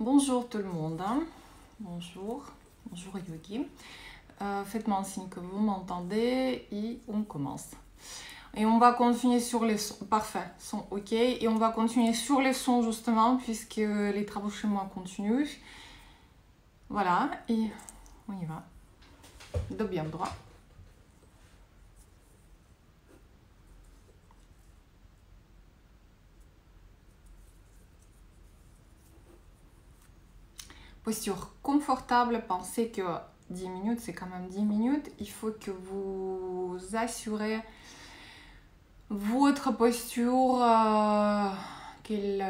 Bonjour tout le monde, hein. Bonjour Yogi. Faites-moi un signe que vous m'entendez et on commence. Et on va continuer sur les sons. Parfait, son ok. Et on va continuer sur les sons justement puisque les travaux chez moi continuent. Voilà, et on y va. De bien droit. Posture confortable, pensez que 10 minutes, c'est quand même 10 minutes. Il faut que vous assurez votre posture, qu'elle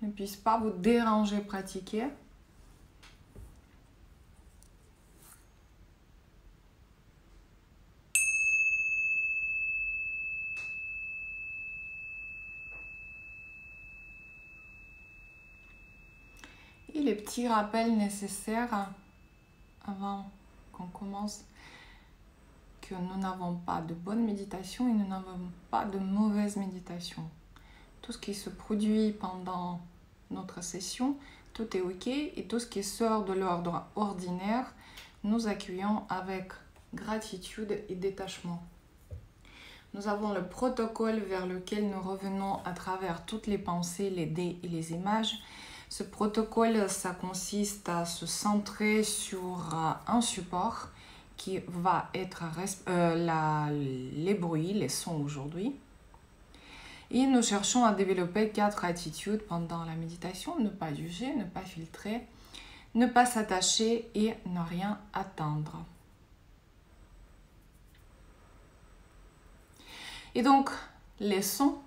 ne puisse pas vous déranger pratiquer. Et les petits rappels nécessaires avant qu'on commence, que nous n'avons pas de bonne méditation et nous n'avons pas de mauvaise méditation. Tout ce qui se produit pendant notre session, tout est ok, et tout ce qui sort de l'ordre ordinaire, nous accueillons avec gratitude et détachement. Nous avons le protocole vers lequel nous revenons à travers toutes les pensées, les dés et les images. Ce protocole, ça consiste à se centrer sur un support qui va être les bruits, les sons aujourd'hui. Et nous cherchons à développer 4 attitudes pendant la méditation: ne pas juger, ne pas filtrer, ne pas s'attacher et ne rien attendre. Et donc, les sons,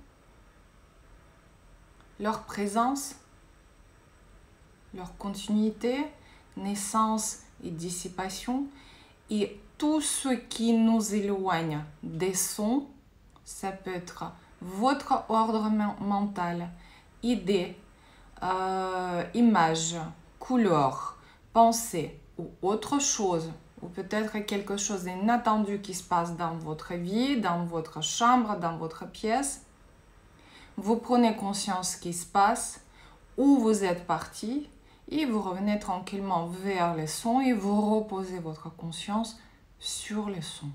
leur présence, leur continuité, naissance et dissipation, et tout ce qui nous éloigne des sons, ça peut être votre ordre mental, idées, images, couleurs, pensées ou autre chose, ou peut-être quelque chose d'inattendu qui se passe dans votre vie, dans votre chambre, dans votre pièce. Vous prenez conscience ce qui se passe, où vous êtes parti, et vous revenez tranquillement vers les sons et vous reposez votre conscience sur les sons.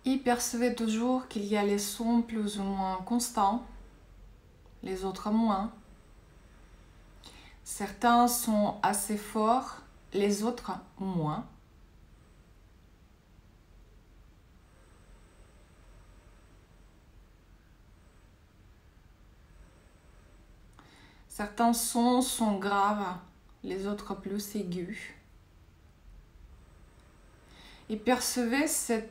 Et percevez toujours qu'il y a les sons plus ou moins constants, les autres moins. Certains sont assez forts, les autres moins. Certains sons sont graves, les autres plus aigus. Et percevez ce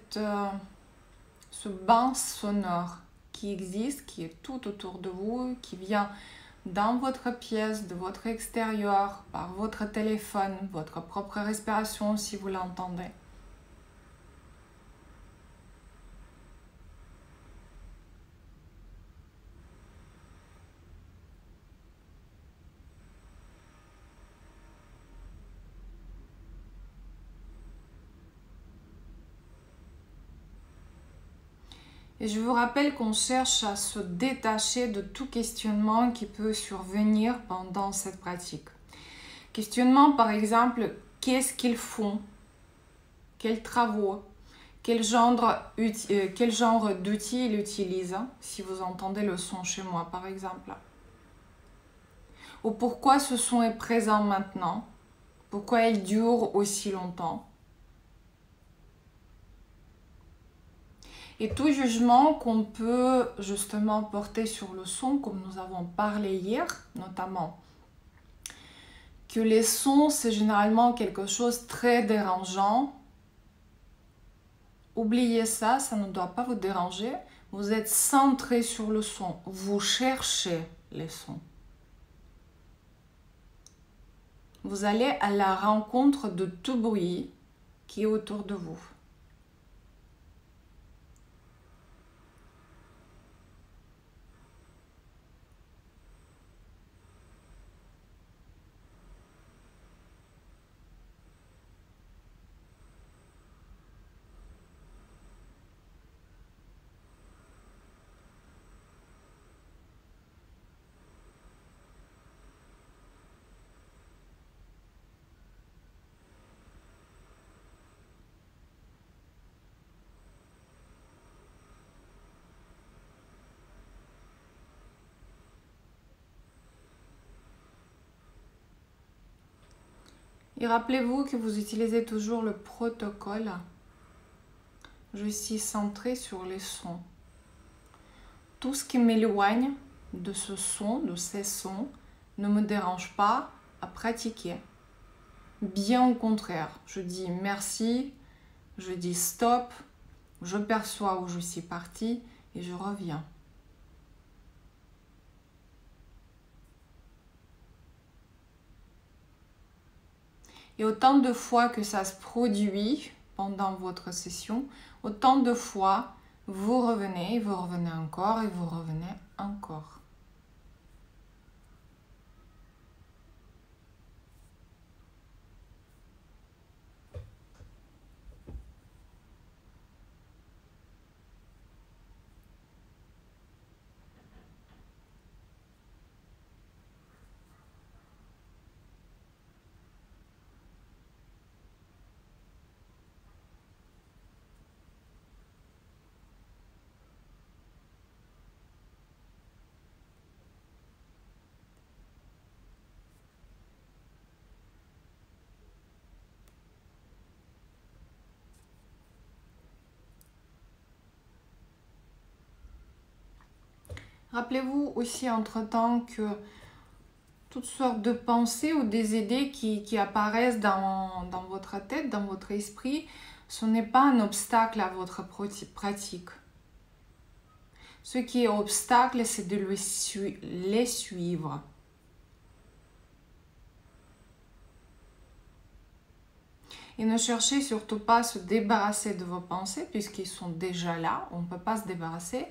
bain sonore qui existe, qui est tout autour de vous, qui vient dans votre pièce, de votre extérieur, par votre téléphone, votre propre respiration si vous l'entendez. Et je vous rappelle qu'on cherche à se détacher de tout questionnement qui peut survenir pendant cette pratique. Questionnement par exemple, qu'est-ce qu'ils font? Quels travaux? Quel genre d'outils ils utilisent? Si vous entendez le son chez moi par exemple. Ou pourquoi ce son est présent maintenant? Pourquoi il dure aussi longtemps? Et tout jugement qu'on peut justement porter sur le son, comme nous avons parlé hier, notamment, que les sons, c'est généralement quelque chose de très dérangeant. Oubliez ça, ça ne doit pas vous déranger. Vous êtes centré sur le son, vous cherchez les sons. vous allez à la rencontre de tout bruit qui est autour de vous. Et rappelez-vous que vous utilisez toujours le protocole. Je suis centrée sur les sons. Tout ce qui m'éloigne de ce son, de ces sons, ne me dérange pas à pratiquer. Bien au contraire, je dis merci, je dis stop, je perçois où je suis partie et je reviens. Et autant de fois que ça se produit pendant votre session, autant de fois vous revenez encore et vous revenez encore. Rappelez-vous aussi entre-temps que toutes sortes de pensées ou des idées qui apparaissent dans votre tête, dans votre esprit, ce n'est pas un obstacle à votre pratique. Ce qui est obstacle, c'est de les suivre. Et ne cherchez surtout pas à se débarrasser de vos pensées puisqu'ils sont déjà là, on ne peut pas se débarrasser.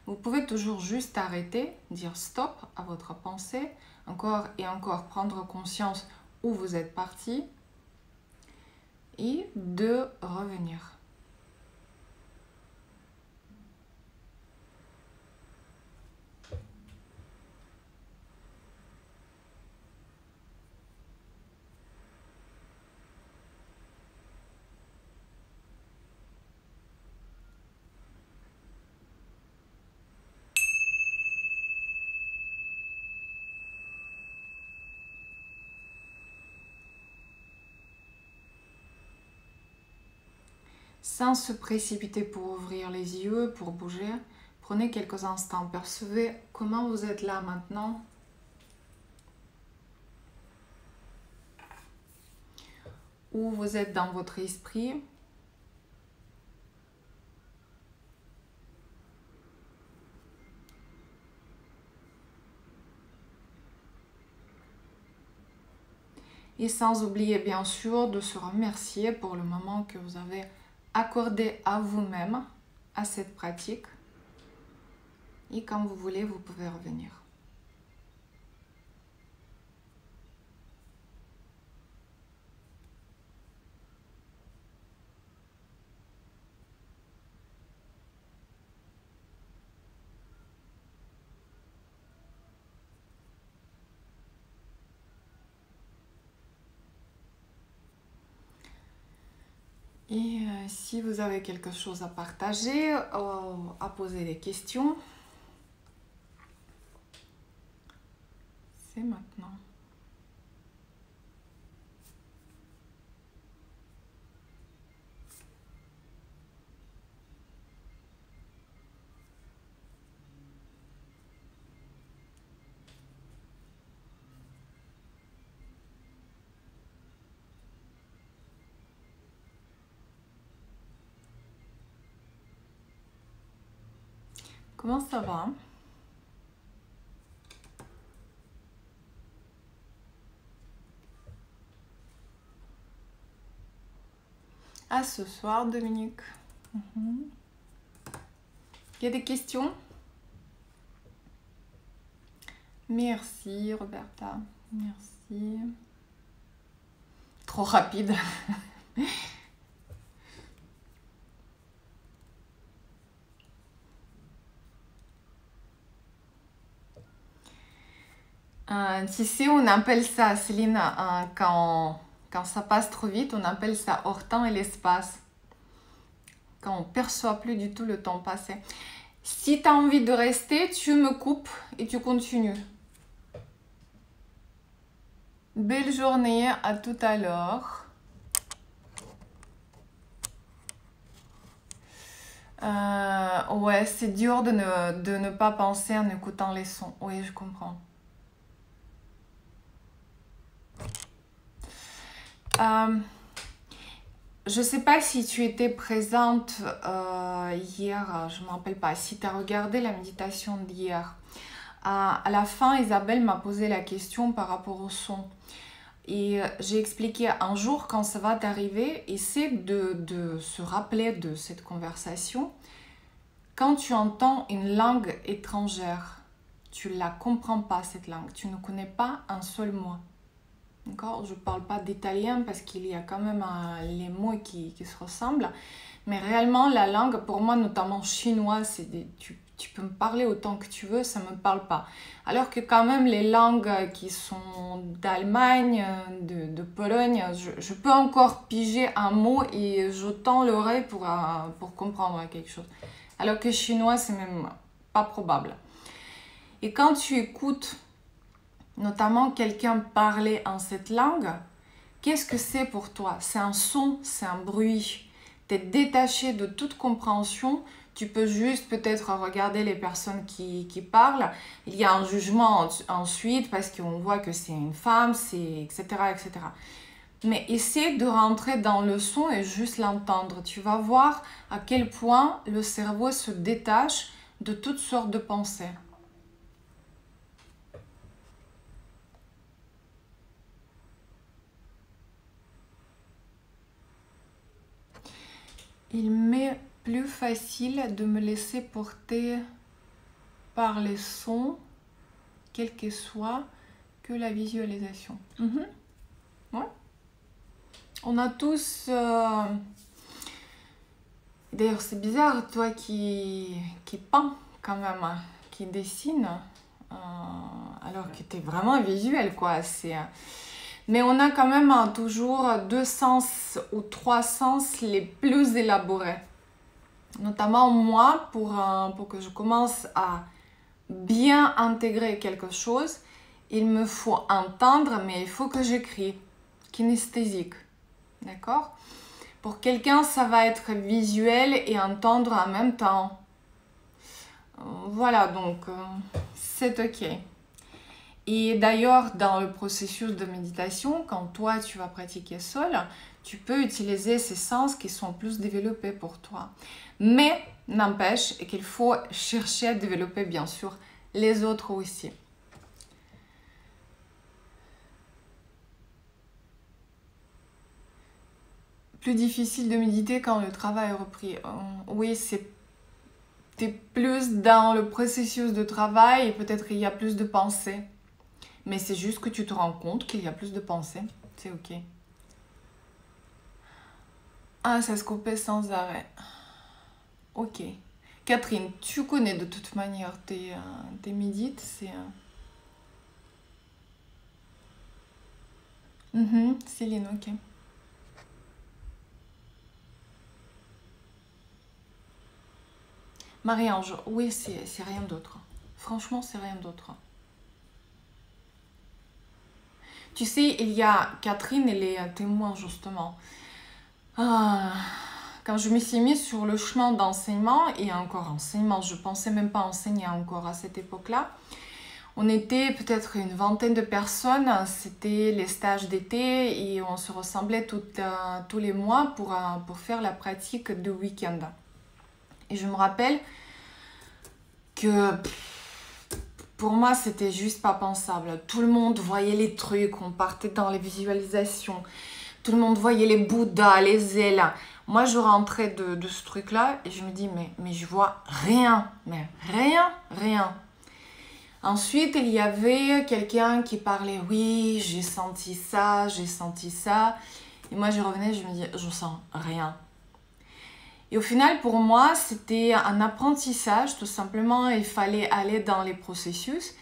Vous pouvez toujours juste arrêter, dire stop à votre pensée, encore et encore prendre conscience où vous êtes parti et de revenir. Sans se précipiter pour ouvrir les yeux, pour bouger, prenez quelques instants. Percevez comment vous êtes là maintenant. Où vous êtes dans votre esprit. Et sans oublier bien sûr de se remercier pour le moment que vous avez accordé à vous-même, à cette pratique. Et quand vous voulez, vous pouvez revenir. Et si vous avez quelque chose à partager, à poser des questions, c'est maintenant. Comment ça va? À ce soir, Dominique. Il y a des questions? Merci, Roberta. Merci. Trop rapide. Tu sais, on appelle ça, Céline, quand ça passe trop vite, on appelle ça hors temps et l'espace. Quand on ne perçoit plus du tout le temps passé. Si tu as envie de rester, tu me coupes et tu continues. Belle journée, à tout à l'heure. Ouais, c'est dur de ne pas penser en écoutant les sons. Oui, je comprends. Je sais pas si tu étais présente hier, je ne me rappelle pas, si tu as regardé la méditation d'hier. À la fin, Isabelle m'a posé la question par rapport au son. Et j'ai expliqué un jour quand ça va t'arriver, essaie de se rappeler de cette conversation. Quand tu entends une langue étrangère, tu ne la comprends pas cette langue, tu ne connais pas un seul mot. D'accord? Je ne parle pas d'italien parce qu'il y a quand même les mots qui se ressemblent. Mais réellement, la langue, pour moi, notamment chinois, tu peux me parler autant que tu veux, ça ne me parle pas. Alors que quand même, les langues qui sont d'Allemagne, de Pologne, je peux encore piger un mot et je tends l'oreille pour comprendre quelque chose. Alors que chinois, c'est même pas probable. Et quand tu écoutes notamment quelqu'un parler en cette langue, qu'est-ce que c'est pour toi? C'est un son, c'est un bruit. Tu es détaché de toute compréhension. Tu peux juste peut-être regarder les personnes qui parlent. Il y a un jugement ensuite parce qu'on voit que c'est une femme, etc., etc. Mais essaie de rentrer dans le son et juste l'entendre. Tu vas voir à quel point le cerveau se détache de toutes sortes de pensées. Il m'est plus facile de me laisser porter par les sons, quel que soit, que la visualisation. Ouais. On a tous... D'ailleurs, c'est bizarre, toi qui peins quand même, qui dessine, alors que tu es vraiment visuel, quoi. Mais on a quand même toujours 2 sens ou 3 sens les plus élaborés. Notamment moi, pour que je commence à bien intégrer quelque chose, il me faut entendre, mais il faut que j'écris. Kinesthésique. D'accord? Pour quelqu'un, ça va être visuel et entendre en même temps. Voilà, donc c'est ok. Et d'ailleurs, dans le processus de méditation, quand toi, tu vas pratiquer seul, tu peux utiliser ces sens qui sont plus développés pour toi. Mais n'empêche qu'il faut chercher à développer, bien sûr, les autres aussi. Plus difficile de méditer quand le travail est repris. Oui, t'es plus dans le processus de travail et peut-être qu'il y a plus de pensées. Mais c'est juste que tu te rends compte qu'il y a plus de pensées. C'est ok. Ah, ça se coupait sans arrêt. Ok. Catherine, tu connais de toute manière tes médites, c'est... Céline, ok. Marie-Ange, oui, c'est rien d'autre. Franchement, c'est rien d'autre. Tu sais, il y a Catherine, elle est témoin justement. Quand je me suis mise sur le chemin d'enseignement, et encore enseignement, je pensais même pas enseigner encore à cette époque-là. On était peut-être une vingtaine de personnes, c'était les stages d'été et on se ressemblait tous les mois pour faire la pratique de week-end. Et je me rappelle que pour moi, c'était juste pas pensable. Tout le monde voyait les trucs, on partait dans les visualisations. Tout le monde voyait les Bouddhas, les ailes. Moi, je rentrais de ce truc-là et je me dis, mais je vois rien, mais rien. Ensuite, il y avait quelqu'un qui parlait, oui, j'ai senti ça. Et moi, je revenais, je me dis, je sens rien. Et au final, pour moi, c'était un apprentissage, tout simplement, il fallait aller dans les processus.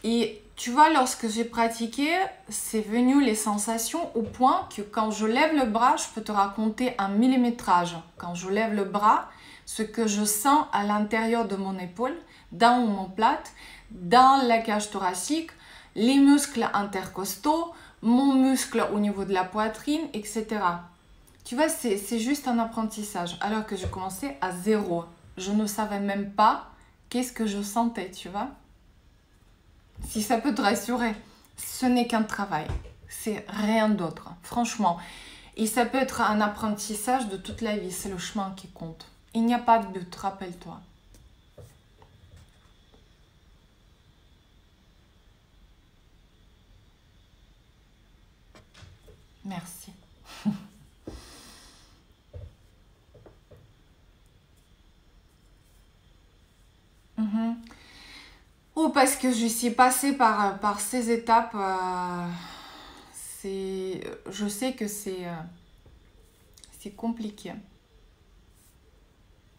Et tu vois, lorsque j'ai pratiqué, c'est venu les sensations au point que quand je lève le bras, je peux te raconter un millimétrage. Quand je lève le bras, ce que je sens à l'intérieur de mon épaule, dans mon omoplate, dans la cage thoracique, les muscles intercostaux, mon muscle au niveau de la poitrine, etc. Tu vois, c'est juste un apprentissage. Alors que je commençais à zéro. Je ne savais même pas qu'est-ce que je sentais, tu vois. Si ça peut te rassurer, ce n'est qu'un travail. C'est rien d'autre, franchement. Et ça peut être un apprentissage de toute la vie. C'est le chemin qui compte. Il n'y a pas de but, rappelle-toi. Merci. Oh, parce que je suis passée par ces étapes, je sais que c'est compliqué.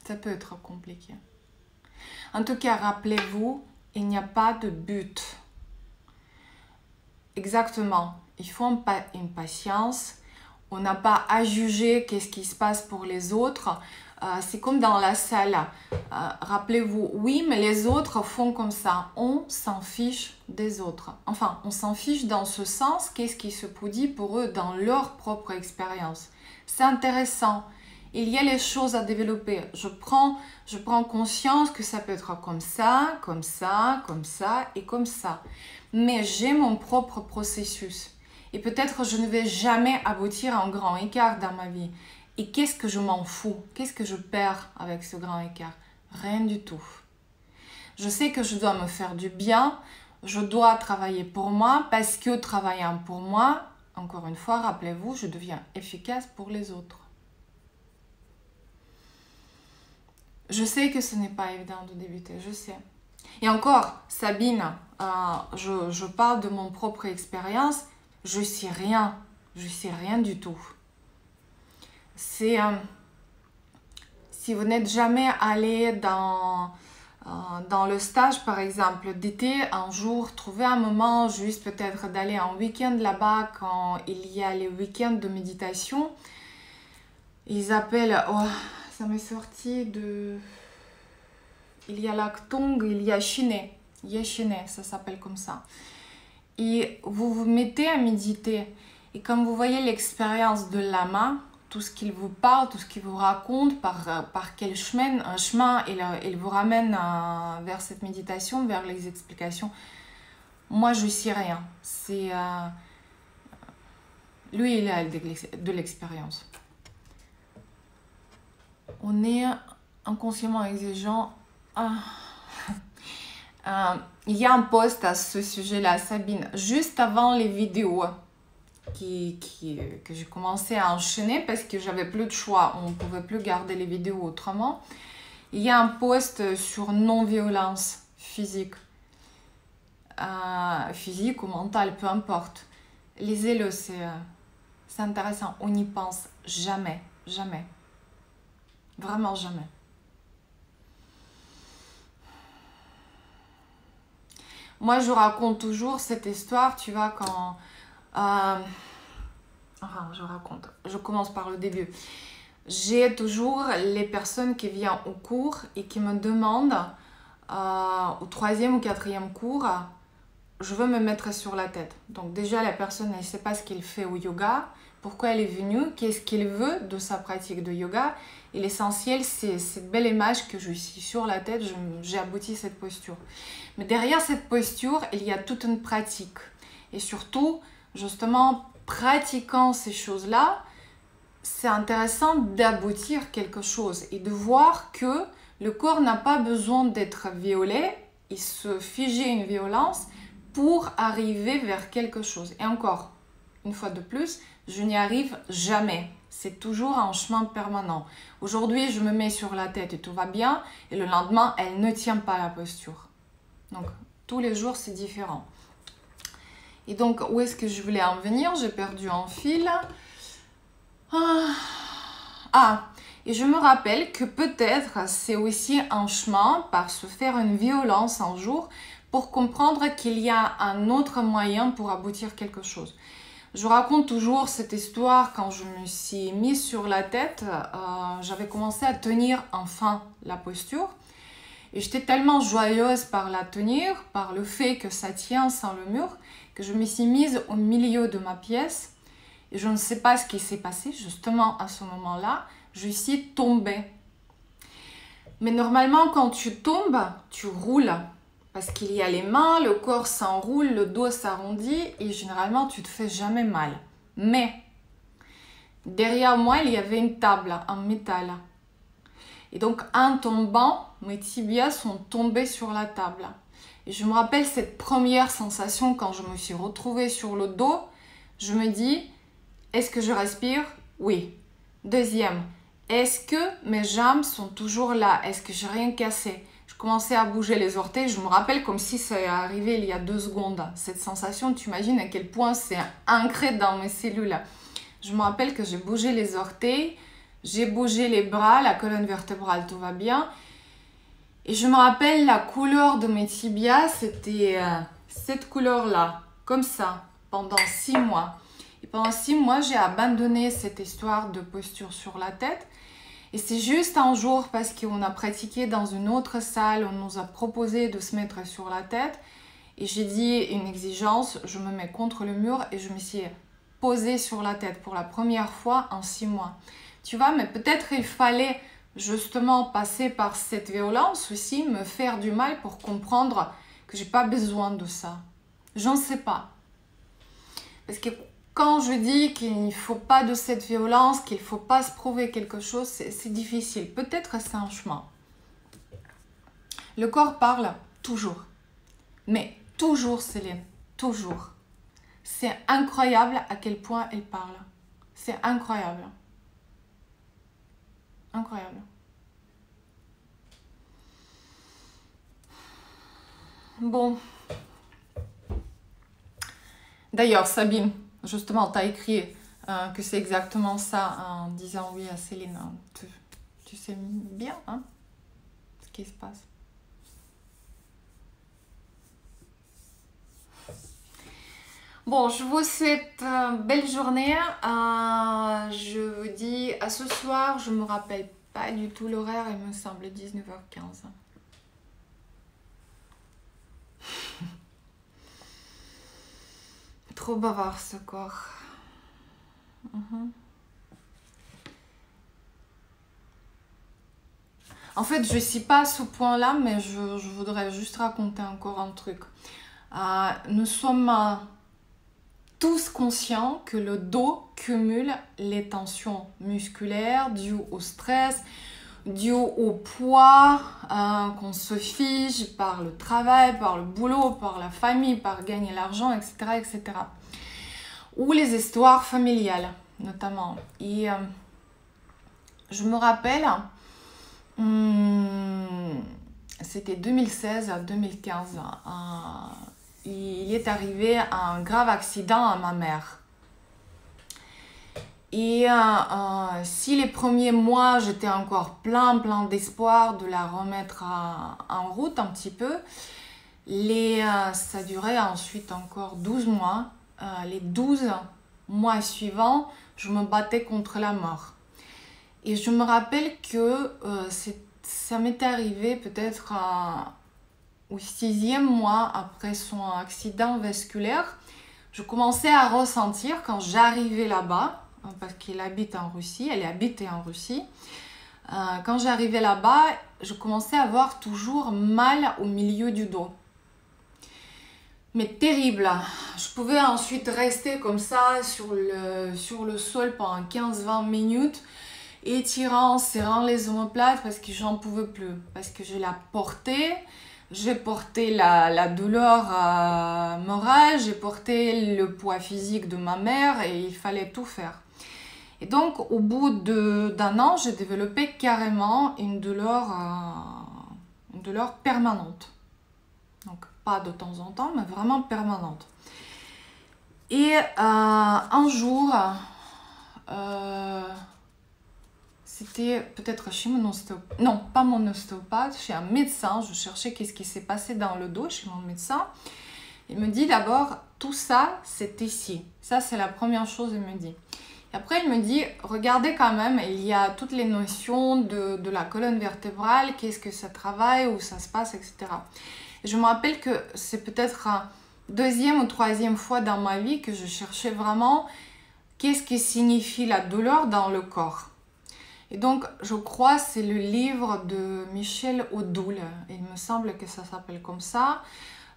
Ça peut être compliqué. En tout cas, rappelez-vous, il n'y a pas de but. Exactement. Il faut une patience. On n'a pas à juger qu'est-ce qui se passe pour les autres. C'est comme dans la salle. Rappelez-vous, oui, mais les autres font comme ça. On s'en fiche des autres. Enfin, on s'en fiche dans ce sens, qu'est-ce qui se produit pour eux dans leur propre expérience. C'est intéressant. Il y a les choses à développer. Je prends conscience que ça peut être comme ça et comme ça. Mais j'ai mon propre processus. Et peut-être je ne vais jamais aboutir à un grand écart dans ma vie. Et qu'est-ce que je m'en fous? Qu'est-ce que je perds avec ce grand écart? Rien du tout. Je sais que je dois me faire du bien. Je dois travailler pour moi parce que travaillant pour moi, encore une fois, rappelez-vous, je deviens efficace pour les autres. Je sais que ce n'est pas évident de débuter, je sais. Et encore, Sabine, je parle de mon propre expérience. Je sais rien du tout. Si vous n'êtes jamais allé dans le stage, par exemple, d'été, un jour, trouvez un moment juste peut-être d'aller un week-end là-bas quand il y a les week-ends de méditation. Ils appellent, oh, ça m'est sorti de... Il y a Lactong, il y a Chine. Yeshine, ça s'appelle comme ça. Et vous vous mettez à méditer. Et comme vous voyez l'expérience de Lama, tout ce qu'il vous parle, tout ce qu'il vous raconte, par quel chemin il vous ramène vers cette méditation, vers les explications. Moi, je ne sais rien. Lui, il a de l'expérience. On est inconsciemment exigeant. Il y a un post à ce sujet-là, Sabine, juste avant les vidéos que j'ai commencé à enchaîner parce que j'avais plus de choix, on ne pouvait plus garder les vidéos autrement. Il y a un post sur non-violence physique, physique ou mentale, peu importe. Lisez-le, c'est intéressant. On n'y pense jamais, jamais. Vraiment jamais. Moi, je raconte toujours cette histoire, tu vois, quand... je commence par le début. J'ai toujours les personnes qui viennent au cours et qui me demandent, au 3e ou 4e cours, je veux me mettre sur la tête. Donc déjà, la personne ne sait pas ce qu'il fait au yoga, pourquoi elle est venue, qu'est-ce qu'il veut de sa pratique de yoga. Et l'essentiel, c'est cette belle image que je suis sur la tête, j'ai abouti à cette posture. Mais derrière cette posture, il y a toute une pratique. Et surtout, justement, pratiquant ces choses-là, c'est intéressant d'aboutir quelque chose et de voir que le corps n'a pas besoin d'être violé et se figer une violence pour arriver vers quelque chose. Et encore, une fois de plus, je n'y arrive jamais. C'est toujours un chemin permanent. Aujourd'hui, je me mets sur la tête et tout va bien. Et le lendemain, elle ne tient pas la posture. Donc, tous les jours, c'est différent. Et donc, où est-ce que je voulais en venir? J'ai perdu un fil. Et je me rappelle que peut-être c'est aussi un chemin par se faire une violence un jour pour comprendre qu'il y a un autre moyen pour aboutir quelque chose. Je raconte toujours cette histoire quand je me suis mise sur la tête. J'avais commencé à tenir enfin la posture. Et j'étais tellement joyeuse par la tenir, par le fait que ça tient sans le mur, que je me suis mise au milieu de ma pièce. Et je ne sais pas ce qui s'est passé, justement à ce moment-là, je suis tombée. Mais normalement, quand tu tombes, tu roules. Parce qu'il y a les mains, le corps s'enroule, le dos s'arrondit et généralement, tu ne te fais jamais mal. Mais derrière moi, il y avait une table en métal. Et donc, en tombant, mes tibias sont tombés sur la table. Et je me rappelle cette première sensation quand je me suis retrouvée sur le dos. Je me dis, est-ce que je respire? Oui. Deuxième, est-ce que mes jambes sont toujours là? Est-ce que j'ai rien cassé? Je commençais à bouger les orteils. Je me rappelle comme si ça est arrivé il y a 2 secondes. Cette sensation, tu imagines à quel point c'est ancré dans mes cellules. Je me rappelle que j'ai bougé les orteils. J'ai bougé les bras, la colonne vertébrale, tout va bien. Et je me rappelle la couleur de mes tibias, c'était cette couleur-là, comme ça, pendant 6 mois. Et pendant 6 mois, j'ai abandonné cette histoire de posture sur la tête. Et c'est juste un jour, parce qu'on a pratiqué dans une autre salle, on nous a proposé de se mettre sur la tête. Et j'ai dit une exigence, je me mets contre le mur et je me suis posée sur la tête pour la première fois en 6 mois. Tu vois, mais peut-être il fallait justement passer par cette violence aussi, me faire du mal pour comprendre que j'ai pas besoin de ça. J'en sais pas. Parce que quand je dis qu'il ne faut pas de cette violence, qu'il ne faut pas se prouver quelque chose, c'est difficile. Peut-être c'est un chemin. Le corps parle toujours. Mais toujours, Céline, toujours. C'est incroyable à quel point il parle. C'est incroyable. Incroyable. Bon. D'ailleurs, Sabine, justement, tu as écrit que c'est exactement ça en disant oui à Céline. Hein. Tu sais bien hein, ce qui se passe. Bon, je vous souhaite une belle journée. Je vous dis à ce soir. Je ne me rappelle pas du tout l'horaire. Il me semble 19h15. Trop bavard ce corps. En fait, je ne suis pas à ce point-là, mais je voudrais juste raconter encore un truc. Nous sommes tous conscients que le dos cumule les tensions musculaires dues au stress, dues au poids qu'on se fige par le travail, par le boulot, par la famille, par gagner l'argent, etc., etc. Ou les histoires familiales, notamment. Et je me rappelle, c'était 2016 à 2015, il est arrivé un grave accident à ma mère. Et si les premiers mois, j'étais encore plein d'espoir de la remettre en route un petit peu, ça durait ensuite encore 12 mois. Les 12 mois suivants, je me battais contre la mort. Et je me rappelle que ça m'était arrivé peut-être au 6e mois après son accident vasculaire. Je commençais à ressentir quand j'arrivais là-bas, parce qu'il habite en Russie, elle habitait en Russie. Quand j'arrivais là-bas, je commençais à avoir toujours mal au milieu du dos. Mais terrible. Je pouvais ensuite rester comme ça sur le sol pendant 15-20 minutes, étirant, serrant les omoplates parce que j'en pouvais plus. Parce que je la portais, j'ai porté la douleur morale, j'ai porté le poids physique de ma mère et il fallait tout faire. Et donc, au bout d'un an, j'ai développé carrément une douleur permanente. Donc, pas de temps en temps, mais vraiment permanente. Et un jour, c'était peut-être chez mon ostéopathe, non, pas mon ostéopathe, chez un médecin. Je cherchais qu'est-ce qui s'est passé dans le dos chez mon médecin. Il me dit d'abord, tout ça, c'est ici. Ça, c'est la première chose, il me dit. Et après, il me dit, regardez quand même, il y a toutes les notions de la colonne vertébrale, qu'est-ce que ça travaille, où ça se passe, etc. Et je me rappelle que c'est peut-être la deuxième ou troisième fois dans ma vie que je cherchais vraiment qu'est-ce que signifie la douleur dans le corps. Et donc, je crois c'est le livre de Michel Odoul. Il me semble que ça s'appelle comme ça.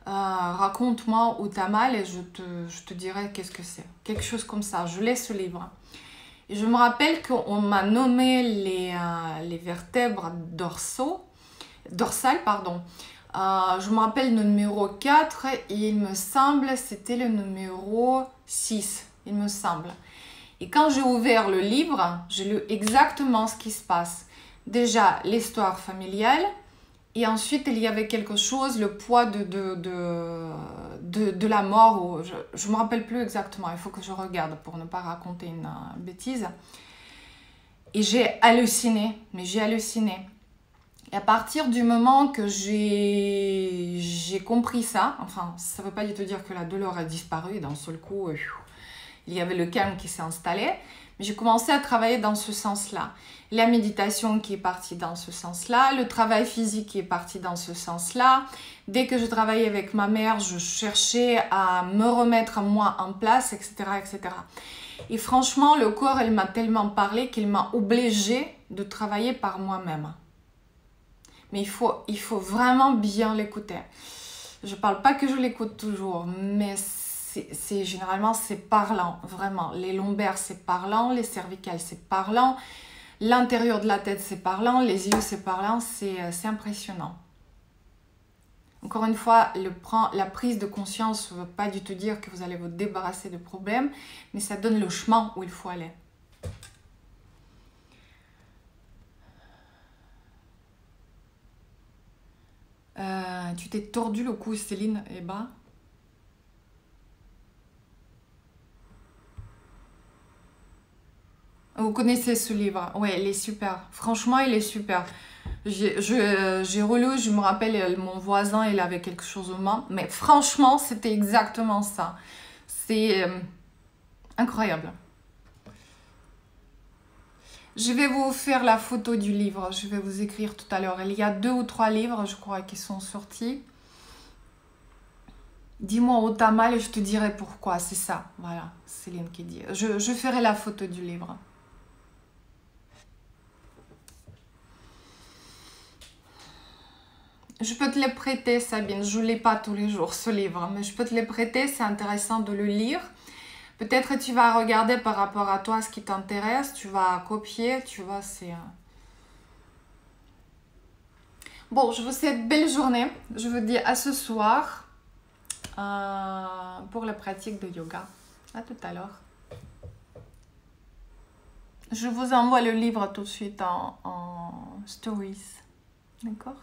Raconte-moi où t'as mal et je te dirai qu'est-ce que c'est. Quelque chose comme ça. Je l'ai ce livre. Et je me rappelle qu'on m'a nommé les vertèbres dorsales. Pardon. Je me rappelle le numéro 4 et il me semble c'était le numéro 6. Il me semble. Et quand j'ai ouvert le livre, j'ai lu exactement ce qui se passe. Déjà, l'histoire familiale. Et ensuite, il y avait quelque chose, le poids de la mort. Ou je ne me rappelle plus exactement. Il faut que je regarde pour ne pas raconter une bêtise. Et j'ai halluciné. Mais j'ai halluciné. Et à partir du moment que j'ai compris ça, enfin, ça ne veut pas du tout dire que la douleur a disparu. D'un seul coup, il y avait le calme qui s'est installé. Mais j'ai commencé à travailler dans ce sens-là. La méditation qui est partie dans ce sens-là, le travail physique qui est parti dans ce sens-là. Dès que je travaillais avec ma mère, je cherchais à me remettre moi en place, etc., etc. Et franchement, le corps, il m'a tellement parlé qu'il m'a obligée de travailler par moi-même. Mais il faut vraiment bien l'écouter. Je ne parle pas que je l'écoute toujours, mais généralement, c'est parlant, vraiment. Les lombaires, c'est parlant, les cervicales, c'est parlant. L'intérieur de la tête, c'est parlant, les yeux, c'est parlant, c'est impressionnant. Encore une fois, la prise de conscience ne veut pas du tout dire que vous allez vous débarrasser de problèmes, mais ça donne le chemin où il faut aller. Tu t'es tordu le cou, Céline, et bas. Vous connaissez ce livre? Oui, il est super. Franchement, il est super. J'ai relu, je me rappelle, mon voisin, il avait quelque chose aux mains. Mais franchement, c'était exactement ça. C'est incroyable. Je vais vous faire la photo du livre. Je vais vous écrire tout à l'heure. Il y a 2 ou 3 livres, je crois, qui sont sortis. Dis-moi où t'as mal et je te dirai pourquoi. C'est ça. Voilà, Céline qui dit. Je ferai la photo du livre. Je peux te les prêter, Sabine. Je ne lis pas tous les jours, ce livre. Mais je peux te les prêter. C'est intéressant de le lire. Peut-être tu vas regarder par rapport à toi ce qui t'intéresse. Tu vas copier. Tu vois, c'est... Bon, je vous souhaite belle journée. Je vous dis à ce soir pour la pratique de yoga. À tout à l'heure. Je vous envoie le livre tout de suite en stories. D'accord ?